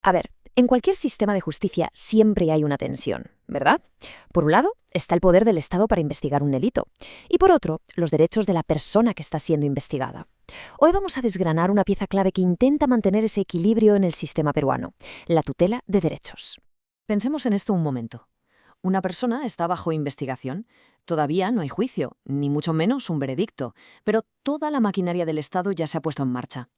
A ver, en cualquier sistema de justicia siempre hay una tensión, ¿verdad? Por un lado, está el poder del Estado para investigar un delito, y por otro, los derechos de la persona que está siendo investigada. Hoy vamos a desgranar una pieza clave que intenta mantener ese equilibrio en el sistema peruano, la tutela de derechos. Pensemos en esto un momento. Una persona está bajo investigación. Todavía no hay juicio, ni mucho menos un veredicto, pero toda la maquinaria del Estado ya se ha puesto en marcha.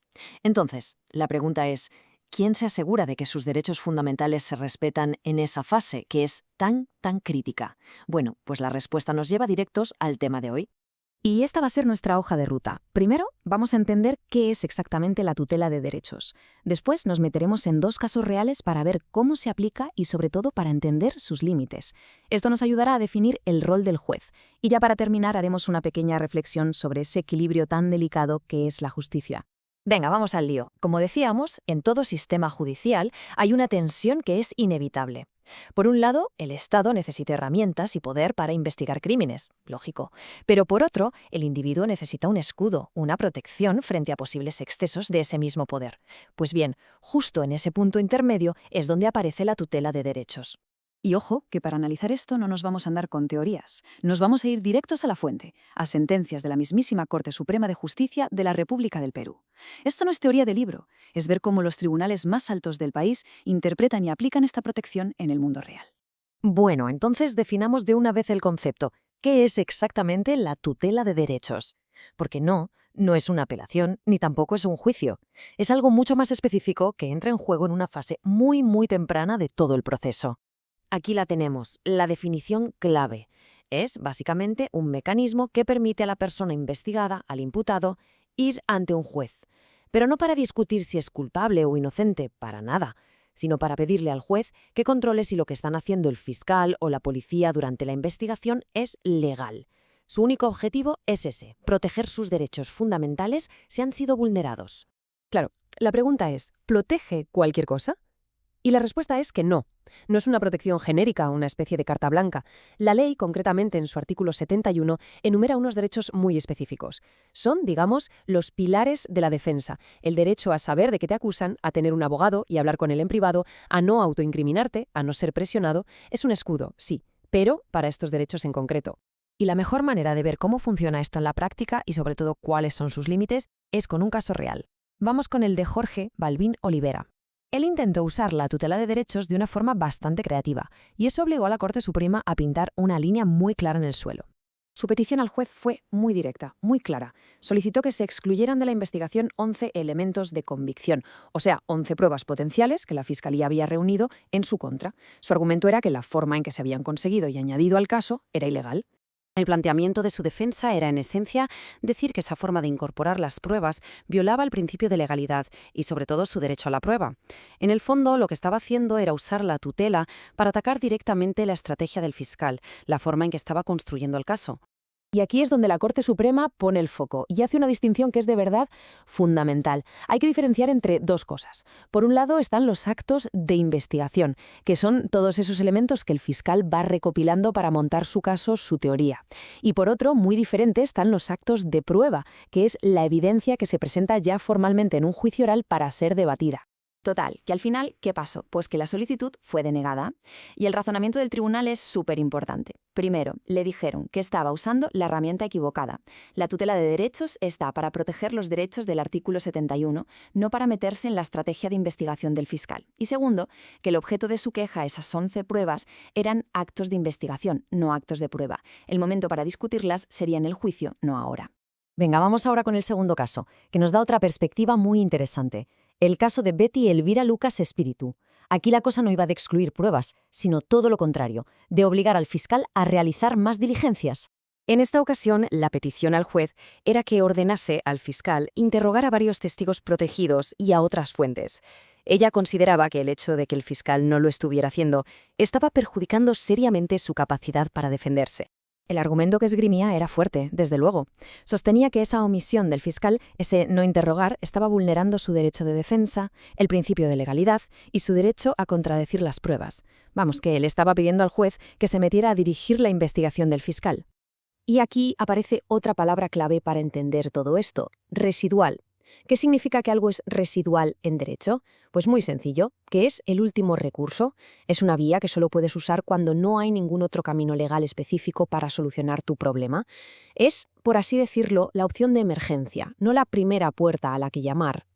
Entonces, la pregunta es, ¿quién se asegura de que sus derechos fundamentales se respetan en esa fase que es tan crítica? Bueno, pues la respuesta nos lleva directos al tema de hoy. Y esta va a ser nuestra hoja de ruta. Primero, vamos a entender qué es exactamente la tutela de derechos. Después nos meteremos en 2 casos reales para ver cómo se aplica y sobre todo para entender sus límites. Esto nos ayudará a definir el rol del juez. Y ya para terminar haremos una pequeña reflexión sobre ese equilibrio tan delicado que es la justicia. Venga, vamos al lío. Como decíamos, en todo sistema judicial hay una tensión que es inevitable. Por un lado, el Estado necesita herramientas y poder para investigar crímenes, lógico. Pero por otro, el individuo necesita un escudo, una protección frente a posibles excesos de ese mismo poder. Pues bien, justo en ese punto intermedio es donde aparece la tutela de derechos. Y ojo, que para analizar esto no nos vamos a andar con teorías. Nos vamos a ir directos a la fuente, a sentencias de la mismísima Corte Suprema de Justicia de la República del Perú. Esto no es teoría de libro, es ver cómo los tribunales más altos del país interpretan y aplican esta protección en el mundo real. Bueno, entonces definamos de una vez el concepto. ¿Qué es exactamente la tutela de derechos? Porque no es una apelación ni tampoco es un juicio. Es algo mucho más específico que entra en juego en una fase muy temprana de todo el proceso. Aquí la tenemos, la definición clave. Es básicamente un mecanismo que permite a la persona investigada, al imputado, ir ante un juez. Pero no para discutir si es culpable o inocente, para nada, sino para pedirle al juez que controle si lo que están haciendo el fiscal o la policía durante la investigación es legal. Su único objetivo es ese, proteger sus derechos fundamentales si han sido vulnerados. Claro, la pregunta es, ¿protege cualquier cosa? Y la respuesta es que no. No es una protección genérica, una especie de carta blanca. La ley, concretamente en su artículo 71, enumera unos derechos muy específicos. Son, digamos, los pilares de la defensa. El derecho a saber de qué te acusan, a tener un abogado y hablar con él en privado, a no autoincriminarte, a no ser presionado. Es un escudo, sí, pero para estos derechos en concreto. Y la mejor manera de ver cómo funciona esto en la práctica y sobre todo cuáles son sus límites es con un caso real. Vamos con el de Jorge Balbín Olivera. Él intentó usar la tutela de derechos de una forma bastante creativa, y eso obligó a la Corte Suprema a pintar una línea muy clara en el suelo. Su petición al juez fue muy directa, muy clara. Solicitó que se excluyeran de la investigación 11 elementos de convicción, o sea, 11 pruebas potenciales que la Fiscalía había reunido en su contra. Su argumento era que la forma en que se habían conseguido y añadido al caso era ilegal. El planteamiento de su defensa era, en esencia, decir que esa forma de incorporar las pruebas violaba el principio de legalidad y, sobre todo, su derecho a la prueba. En el fondo, lo que estaba haciendo era usar la tutela para atacar directamente la estrategia del fiscal, la forma en que estaba construyendo el caso. Y aquí es donde la Corte Suprema pone el foco y hace una distinción que es de verdad fundamental. Hay que diferenciar entre 2 cosas. Por un lado están los actos de investigación, que son todos esos elementos que el fiscal va recopilando para montar su caso, su teoría. Y por otro, muy diferente, están los actos de prueba, que es la evidencia que se presenta ya formalmente en un juicio oral para ser debatida. Total, que al final, ¿qué pasó? Pues que la solicitud fue denegada. Y el razonamiento del tribunal es súper importante. Primero, le dijeron que estaba usando la herramienta equivocada. La tutela de derechos está para proteger los derechos del artículo 71, no para meterse en la estrategia de investigación del fiscal. Y segundo, que el objeto de su queja, esas 11 pruebas, eran actos de investigación, no actos de prueba. El momento para discutirlas sería en el juicio, no ahora. Venga, vamos ahora con el segundo caso, que nos da otra perspectiva muy interesante. El caso de Betty Elvira Lucas Espíritu. Aquí la cosa no iba de excluir pruebas, sino todo lo contrario, de obligar al fiscal a realizar más diligencias. En esta ocasión, la petición al juez era que ordenase al fiscal interrogar a varios testigos protegidos y a otras fuentes. Ella consideraba que el hecho de que el fiscal no lo estuviera haciendo estaba perjudicando seriamente su capacidad para defenderse. El argumento que esgrimía era fuerte, desde luego. Sostenía que esa omisión del fiscal, ese no interrogar, estaba vulnerando su derecho de defensa, el principio de legalidad y su derecho a contradecir las pruebas. Vamos, que él estaba pidiendo al juez que se metiera a dirigir la investigación del fiscal. Y aquí aparece otra palabra clave para entender todo esto: residual. ¿Qué significa que algo es residual en derecho? Pues muy sencillo, que es el último recurso. Es una vía que solo puedes usar cuando no hay ningún otro camino legal específico para solucionar tu problema. Es, por así decirlo, la opción de emergencia, no la primera puerta a la que llamar.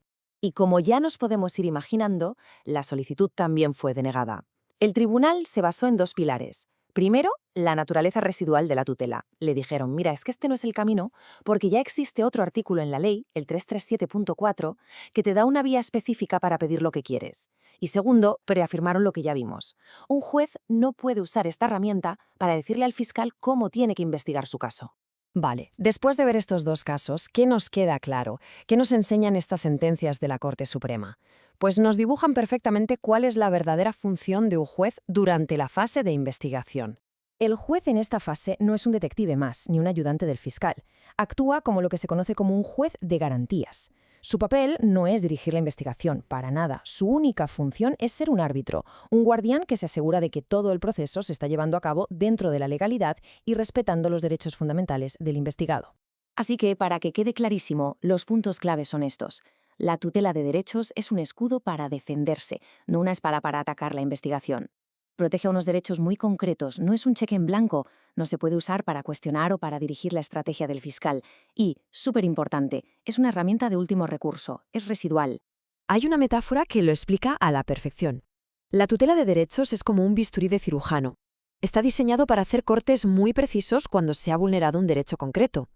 Y como ya nos podemos ir imaginando, la solicitud también fue denegada. El tribunal se basó en dos pilares. Primero, la naturaleza residual de la tutela. Le dijeron, mira, es que este no es el camino porque ya existe otro artículo en la ley, el 337.4, que te da una vía específica para pedir lo que quieres. Y segundo, preafirmaron lo que ya vimos. Un juez no puede usar esta herramienta para decirle al fiscal cómo tiene que investigar su caso. Vale, después de ver estos dos casos, ¿qué nos queda claro? ¿Qué nos enseñan estas sentencias de la Corte Suprema? Pues nos dibujan perfectamente cuál es la verdadera función de un juez durante la fase de investigación. El juez en esta fase no es un detective más, ni un ayudante del fiscal. Actúa como lo que se conoce como un juez de garantías. Su papel no es dirigir la investigación, para nada. Su única función es ser un árbitro, un guardián que se asegura de que todo el proceso se está llevando a cabo dentro de la legalidad y respetando los derechos fundamentales del investigado. Así que, para que quede clarísimo, los puntos claves son estos. La tutela de derechos es un escudo para defenderse, no una espada para atacar la investigación. Protege unos derechos muy concretos, no es un cheque en blanco, no se puede usar para cuestionar o para dirigir la estrategia del fiscal. Y, súper importante, es una herramienta de último recurso, es residual. Hay una metáfora que lo explica a la perfección. La tutela de derechos es como un bisturí de cirujano. Está diseñado para hacer cortes muy precisos cuando se ha vulnerado un derecho concreto.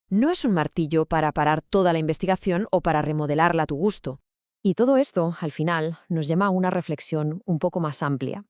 No es un martillo para parar toda la investigación o para remodelarla a tu gusto. Y todo esto, al final, nos llama a una reflexión un poco más amplia.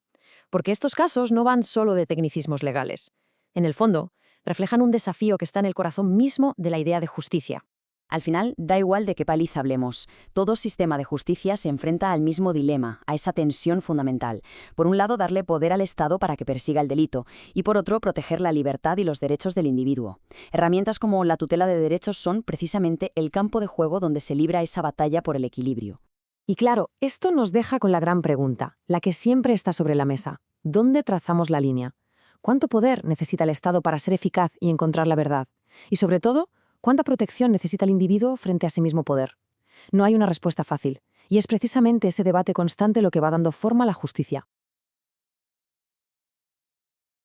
Porque estos casos no van solo de tecnicismos legales. En el fondo, reflejan un desafío que está en el corazón mismo de la idea de justicia. Al final, da igual de qué paliza hablemos. Todo sistema de justicia se enfrenta al mismo dilema, a esa tensión fundamental. Por un lado, darle poder al Estado para que persiga el delito, y por otro, proteger la libertad y los derechos del individuo. Herramientas como la tutela de derechos son precisamente el campo de juego donde se libra esa batalla por el equilibrio. Y claro, esto nos deja con la gran pregunta, la que siempre está sobre la mesa. ¿Dónde trazamos la línea? ¿Cuánto poder necesita el Estado para ser eficaz y encontrar la verdad? Y sobre todo, ¿cuánta protección necesita el individuo frente a ese mismo poder? No hay una respuesta fácil, y es precisamente ese debate constante lo que va dando forma a la justicia.